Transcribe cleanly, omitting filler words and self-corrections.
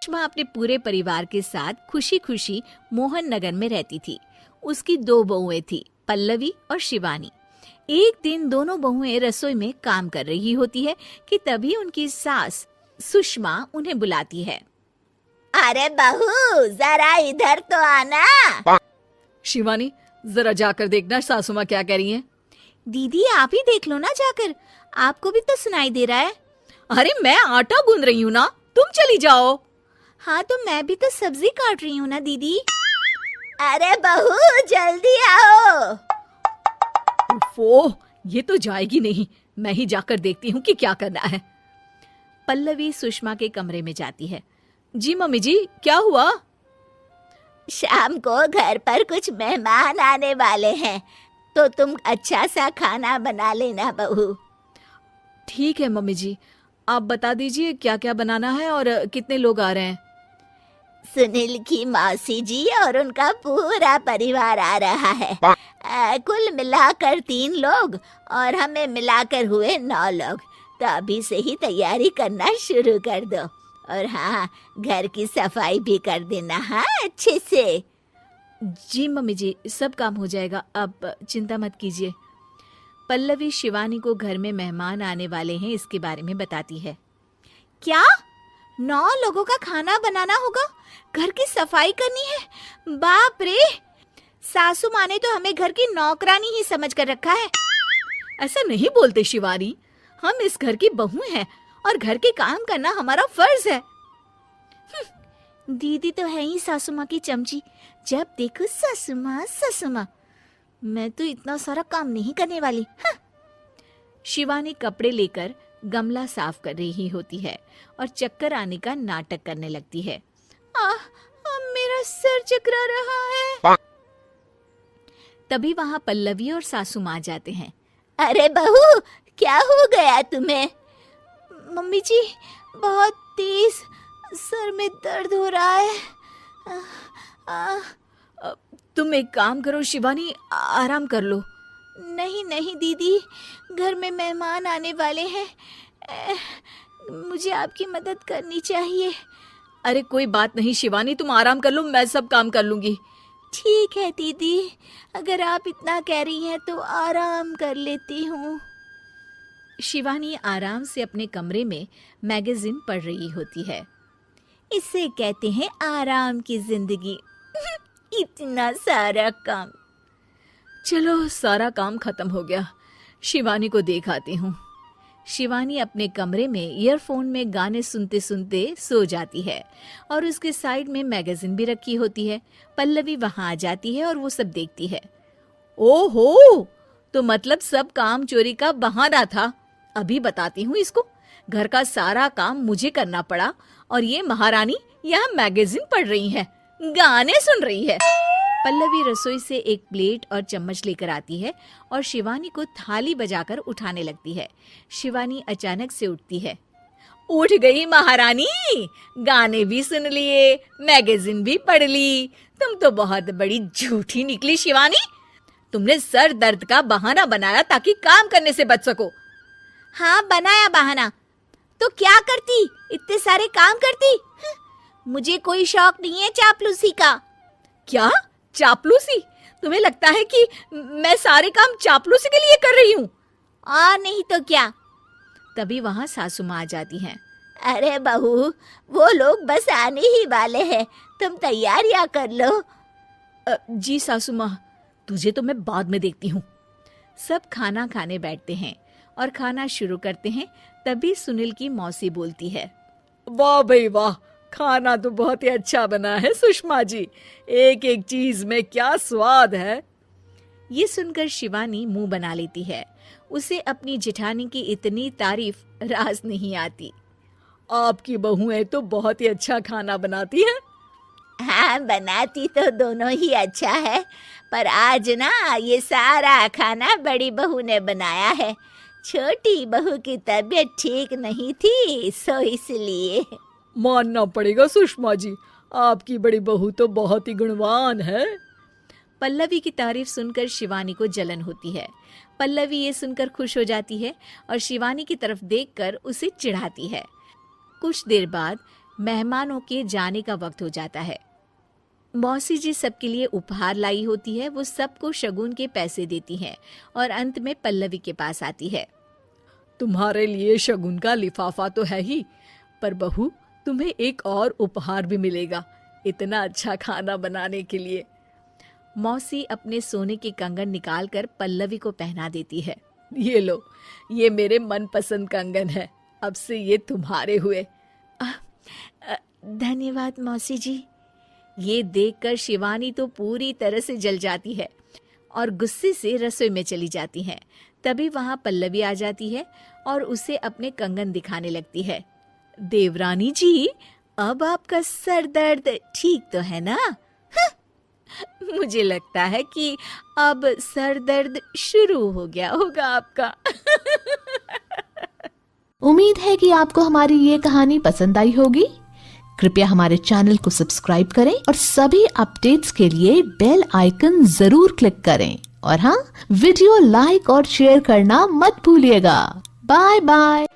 सुषमा अपने पूरे परिवार के साथ खुशी खुशी मोहन नगर में रहती थी। उसकी 2 बहुएं थी, पल्लवी और शिवानी। एक दिन दोनों बहुएं रसोई में काम कर रही होती है कि तभी उनकी सास सुषमा उन्हें बुलाती है। अरे बहू, जरा इधर तो आना। शिवानी, जरा जाकर देखना सासू माँ क्या कह रही हैं। दीदी आप ही देख लो ना जाकर, आपको भी तो सुनाई दे रहा है। अरे मैं आटा गूंद रही हूँ ना, तुम चली जाओ। हाँ तो मैं भी तो सब्जी काट रही हूँ ना दीदी। अरे बहू, जल्दी आओ। ओह, ये तो जाएगी नहीं। मैं ही जाकर देखती हूँ कि क्या करना है। पल्लवी सुषमा के कमरे में जाती है। जी मम्मी जी, क्या हुआ? शाम को घर पर कुछ मेहमान आने वाले हैं, तो तुम अच्छा सा खाना बना लेना बहू। ठीक है मम्मी जी, आप बता दीजिए क्या क्या बनाना है और कितने लोग आ रहे हैं। सुनील की मौसी जी और उनका पूरा परिवार आ रहा है। कुल मिलाकर 3 लोग और हमें मिलाकर हुए 9 लोग। तो अभी से ही तैयारी करना शुरू कर दो। और हाँ, घर की सफाई भी कर देना, हाँ, अच्छे से। जी मम्मी जी, सब काम हो जाएगा, आप चिंता मत कीजिए। पल्लवी शिवानी को घर में मेहमान आने वाले हैं इसके बारे में बताती है। क्या 9 लोगों का खाना बनाना होगा, घर की सफाई करनी है? बाप रे, सासू माँ ने तो हमें घर की नौकरानी ही समझ कर रखा है। ऐसा नहीं बोलते शिवानी, हम इस घर की बहू हैं और घर के काम करना हमारा फर्ज है। दीदी तो है ही सासू माँ की चमची, जब देखो सासू माँ सासू माँ। मैं तो इतना सारा काम नहीं करने वाली। शिवानी कपड़े लेकर गमला साफ कर रही होती है और चक्कर आने का नाटक करने लगती है। मेरा सर चकरा रहा है। तभी वहाँ पल्लवी और सासू माँ जाते हैं। अरे बहू, क्या हो गया तुम्हें? मम्मी जी, बहुत तेज सर में दर्द हो रहा है। तुम एक काम करो शिवानी, आराम कर लो। नहीं नहीं दीदी, घर में मेहमान आने वाले हैं, मुझे आपकी मदद करनी चाहिए। अरे कोई बात नहीं शिवानी, तुम आराम कर लो, मैं सब काम कर लूंगी। ठीक है दीदी, अगर आप इतना कह रही हैं तो आराम कर लेती हूँ। शिवानी आराम से अपने कमरे में मैगजीन पढ़ रही होती है। इसे कहते हैं आराम की जिंदगी। इतना सारा काम। चलो, सारा काम खत्म हो गया, शिवानी को देख आती हूँ। शिवानी अपने कमरे में ईयरफोन में गाने सुनते सुनते सो जाती है और उसके साइड में मैगजीन भी रखी होती है। पल्लवी वहां आ जाती है और वो सब देखती है। ओहो, तो मतलब सब काम चोरी का बहाना था। अभी बताती हूँ इसको। घर का सारा काम मुझे करना पड़ा और ये महारानी यहाँ मैगजीन पढ़ रही है, गाने सुन रही है। पल्लवी रसोई से एक प्लेट और चम्मच लेकर आती है और शिवानी को थाली बजाकर उठाने लगती है। शिवानी अचानक से उठती है। उठ गई महारानी, गाने भी सुन लिए, मैगजीन भी पढ़ ली। तुम तो बहुत बड़ी झूठी निकली शिवानी। तुमने सर दर्द का बहाना बनाया ताकि काम करने से बच सको। हाँ, बनाया बहाना, तो क्या करती, इतने सारे काम करती। मुझे कोई शौक नहीं है चापलूसी का। क्या चापलूसी? तुम्हें लगता है कि मैं सारे काम चापलूसी के लिए कर रही हूँ? और नहीं तो क्या। तभी वहाँ सासू माँ आ जाती हैं। अरे बहू, वो लोग बस आने ही वाले हैं, तुम तैयारियां कर लो। जी सासू माँ, तुझे तो मैं बाद में देखती हूँ। सब खाना खाने बैठते हैं और खाना शुरू करते हैं। तभी सुनील की मौसी बोलती है। वाह भाई वाह, खाना तो बहुत ही अच्छा बना है सुषमा जी, एक एक चीज में क्या स्वाद है। ये सुनकर शिवानी मुंह बना लेती है। उसे अपनी जेठानी की इतनी तारीफ रास नहीं आती। आपकी बहुएं तो बहुत ही अच्छा खाना बनाती हैं। हाँ, बनाती तो दोनों ही अच्छा है, पर आज ना ये सारा खाना बड़ी बहू ने बनाया है। छोटी बहू की तबीयत ठीक नहीं थी, सो इसलिए। मानना पड़ेगा सुषमा जी, आपकी बड़ी बहू तो बहुत ही गुणवान है। पल्लवी की तारीफ सुनकर शिवानी को जलन होती है। पल्लवी ये सुनकर खुश हो जाती है और शिवानी की तरफ देखकर उसे चिढ़ाती है। कुछ देर बाद मेहमानों के जाने का वक्त हो जाता है। मौसी जी सबके लिए उपहार लाई होती है। वो सबको शगुन के पैसे देती हैं और अंत में पल्लवी के पास आती है। तुम्हारे लिए शगुन का लिफाफा तो है ही, पर बहू तुम्हें एक और उपहार भी मिलेगा इतना अच्छा खाना बनाने के लिए। मौसी अपने सोने के कंगन निकालकर पल्लवी को पहना देती है। ये लो, ये मेरे मनपसंद कंगन है, अब से ये तुम्हारे हुए। धन्यवाद मौसी जी। ये देखकर शिवानी तो पूरी तरह से जल जाती है और गुस्से से रसोई में चली जाती है। तभी वहां पल्लवी आ जाती है और उसे अपने कंगन दिखाने लगती है। देवरानी जी, अब आपका सर दर्द ठीक तो है ना? मुझे लगता है कि अब सर दर्द शुरू हो गया होगा आपका। उम्मीद है कि आपको हमारी ये कहानी पसंद आई होगी। कृपया हमारे चैनल को सब्सक्राइब करें और सभी अपडेट्स के लिए बेल आइकन जरूर क्लिक करें। और हाँ, वीडियो लाइक और शेयर करना मत भूलिएगा। Bye bye.